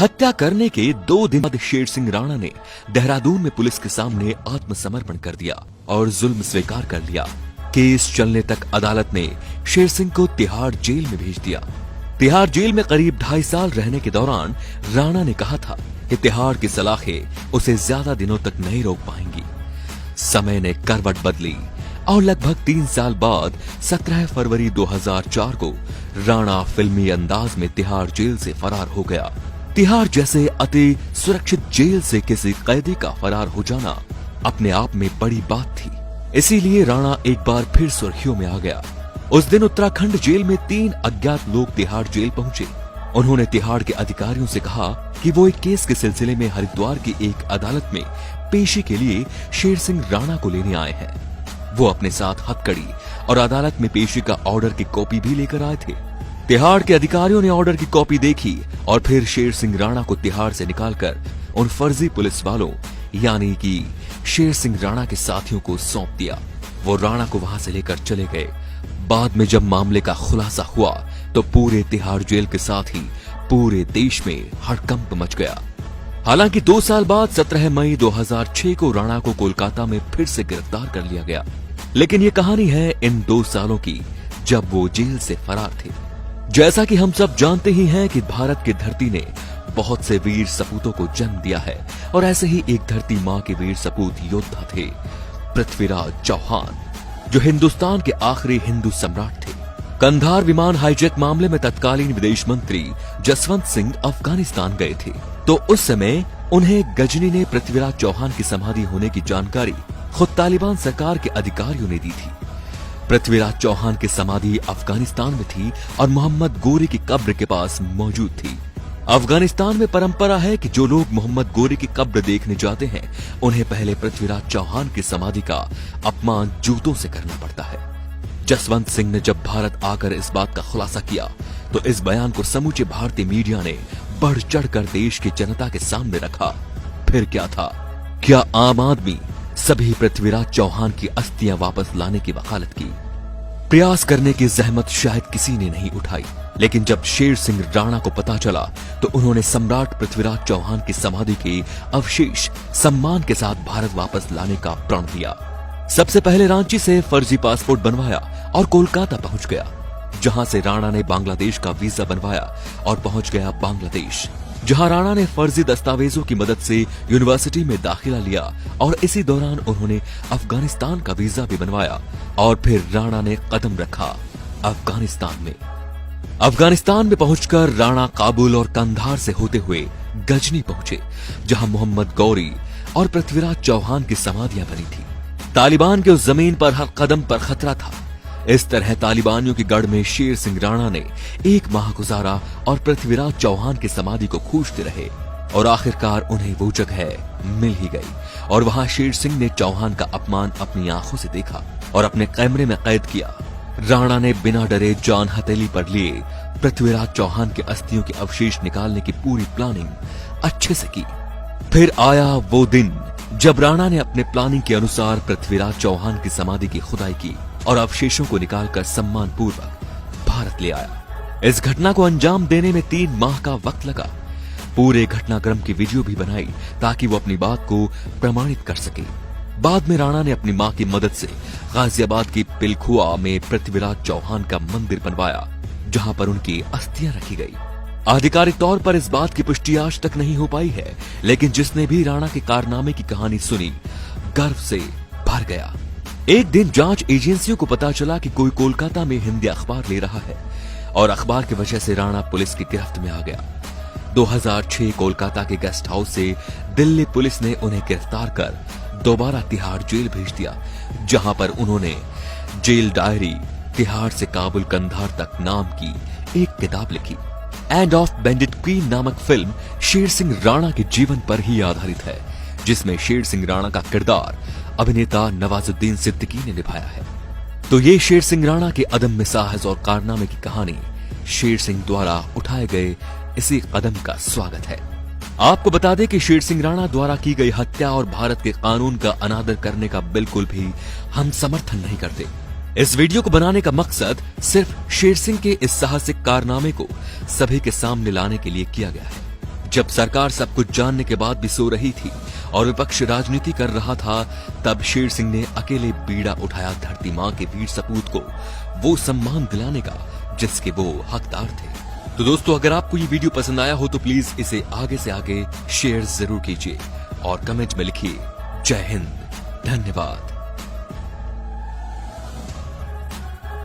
हत्या करने के 2 दिन बाद शेर सिंह राणा ने देहरादून में पुलिस के सामने आत्मसमर्पण कर दिया और जुल्म स्वीकार कर लिया। केस चलने तक अदालत ने शेर सिंह को तिहाड़ जेल में भेज दिया। तिहाड़ जेल में करीब 2.5 साल रहने के दौरान राणा ने कहा था कि तिहाड़ की सलाखें उसे ज्यादा दिनों तक नहीं रोक पाएंगी। समय ने करवट बदली और लगभग 3 साल बाद 17 फरवरी 2004 को राणा फिल्मी अंदाज में तिहाड़ जेल से फरार हो गया। तिहाड़ जैसे अति सुरक्षित जेल से किसी कैदी का फरार हो जाना अपने आप में बड़ी बात थी। इसीलिए राणा एक बार फिर सुर्खियों में आ गया। उस दिन उत्तराखंड जेल में 3 अज्ञात लोग तिहाड़ जेल पहुंचे। उन्होंने तिहाड़ के अधिकारियों से कहा कि वो एक केस के सिलसिले में हरिद्वार की एक अदालत में पेशी के लिए शेर सिंह राणा को लेने आए हैं। वो अपने साथ हथकड़ी और अदालत में पेशी का ऑर्डर की कॉपी भी लेकर आए थे। तिहाड़ के अधिकारियों ने ऑर्डर की कॉपी देखी और फिर शेर सिंह राणा को तिहाड़ से निकालकर उन फर्जी पुलिस वालों यानी कि शेर सिंह राणा के साथियों को सौंप दिया। वो राणा को वहां से लेकर चले गए। बाद में जब मामले का खुलासा हुआ तो पूरे तिहाड़ जेल के साथ ही पूरे देश में हड़कंप मच गया। हालांकि 2 साल बाद 17 मई 2006 को राणा को कोलकाता में फिर से गिरफ्तार कर लिया गया। लेकिन ये कहानी है इन 2 सालों की जब वो जेल से फरार थे। जैसा कि हम सब जानते ही हैं कि भारत की धरती ने बहुत से वीर सपूतों को जन्म दिया है और ऐसे ही एक धरती माँ के वीर सपूत योद्धा थे पृथ्वीराज चौहान, जो हिंदुस्तान के आखिरी हिंदू सम्राट थे। कंधार विमान हाईजैक मामले में तत्कालीन विदेश मंत्री जसवंत सिंह अफगानिस्तान गए थे, तो उस समय उन्हें गजनी ने पृथ्वीराज चौहान की समाधि होने की जानकारी खुद तालिबान सरकार के अधिकारियों ने दी थी। पृथ्वीराज चौहान की समाधि अफगानिस्तान में थी और मोहम्मद गोरी की कब्र के पास मौजूद थी। अफगानिस्तान में परंपरा है कि जो लोग मोहम्मद गोरी की कब्र देखने जाते हैं उन्हें पहले पृथ्वीराज चौहान की समाधि का अपमान जूतों से करना पड़ता है। जसवंत सिंह ने जब भारत आकर इस बात का खुलासा किया तो इस बयान को समूचे भारतीय मीडिया ने बढ़ चढ़कर देश की जनता के सामने रखा। फिर क्या था? क्या आम आदमी सभी पृथ्वीराज चौहान की अस्थियां वापस लाने की वकालत की? प्रयास करने की जहमत शायद किसी ने नहीं उठाई, लेकिन जब शेर सिंह राणा को पता चला तो उन्होंने सम्राट पृथ्वीराज चौहान की समाधि के अवशेष सम्मान के साथ भारत वापस लाने का प्रण लिया। सबसे पहले रांची से फर्जी पासपोर्ट बनवाया और कोलकाता पहुंच गया, जहां से राणा ने बांग्लादेश का वीजा बनवाया और पहुंच गया बांग्लादेश, जहां राणा ने फर्जी दस्तावेजों की मदद से यूनिवर्सिटी में दाखिला लिया और इसी दौरान उन्होंने अफगानिस्तान का वीजा भी बनवाया और फिर राणा ने कदम रखा अफगानिस्तान में। अफगानिस्तान में पहुंचकर राणा काबुल और कंधार से होते हुए गजनी पहुंचे, जहां मोहम्मद गौरी और पृथ्वीराज चौहान की समाधियां बनी थी। तालिबान के उस जमीन पर हर कदम पर खतरा था। इस तरह तालिबानियों की गढ़ में शेर सिंह राणा ने 1 माह गुजारा और पृथ्वीराज चौहान की समाधि को खोजते रहे और आखिरकार उन्हें वो जगह मिल ही गई और वहां शेर सिंह ने चौहान का अपमान अपनी आंखों से देखा और अपने कैमरे में कैद किया। राणा ने बिना डरे जान हथेली पर लिए पृथ्वीराज चौहान के अस्थियों के अवशेष निकालने की पूरी प्लानिंग अच्छे से की। फिर आया वो दिन जब राणा ने अपने प्लानिंग के अनुसार पृथ्वीराज चौहान की समाधि की खुदाई की और अवशेषों को निकालकर सम्मान पूर्वक भारत ले आया। इस घटना को अंजाम देने में 3 माह का वक्त लगा। पूरे घटनाक्रम की वीडियो भी बनाई ताकि वो अपनी बात को प्रमाणित कर सके। बाद में राणा ने अपनी मां की मदद से गाजियाबाद की पिलखुआ में पृथ्वीराज चौहान का मंदिर बनवाया, जहां पर उनकी अस्थियां रखी गई। आधिकारिक तौर पर इस बात की पुष्टि आज तक नहीं हो पाई है, लेकिन जिसने भी राणा के कारनामे की कहानी सुनी गर्व से भर गया। एक दिन जांच एजेंसियों को पता चला कि कोई कोलकाता में हिंदी अखबार ले रहा है और अखबार की वजह से राणा पुलिस की गिरफ्त में आ गया। 2006 कोलकाता के गेस्ट हाउस से दिल्ली पुलिस ने उन्हें गिरफ्तार कर दोबारा तिहाड़ जेल भेज दिया, जहां पर उन्होंने जेल डायरी तिहाड़ से काबुल कंधार तक नाम की एक किताब लिखी। एंड ऑफ बेंडिट क्वीन नामक फिल्म शेर सिंह राणा के जीवन पर ही आधारित है, जिसमें शेर सिंह राणा का किरदार अभिनेता नवाजुद्दीन सिद्दीकी ने निभाया है। तो ये शेर सिंह राणा के अदम्य साहस और कारनामे की कहानी शेर सिंह द्वारा उठाए गए इसी कदम का स्वागत है। आपको बता दें कि शेर सिंह राणा द्वारा की गई हत्या और भारत के कानून का अनादर करने का बिल्कुल भी हम समर्थन नहीं करते। इस वीडियो को बनाने का मकसद सिर्फ शेर सिंह के इस साहसिक कारनामे को सभी के सामने लाने के लिए किया गया है, जब सरकार सब कुछ जानने के बाद भी सो रही थी और विपक्ष राजनीति कर रहा था, तब शेर सिंह ने अकेले बीड़ा उठाया धरती मां के वीर सपूत को वो सम्मान दिलाने का जिसके वो हकदार थे। तो दोस्तों, अगर आपको ये वीडियो पसंद आया हो तो प्लीज इसे आगे से आगे शेयर जरूर कीजिए और कमेंट में लिखिए जय हिंद, धन्यवाद।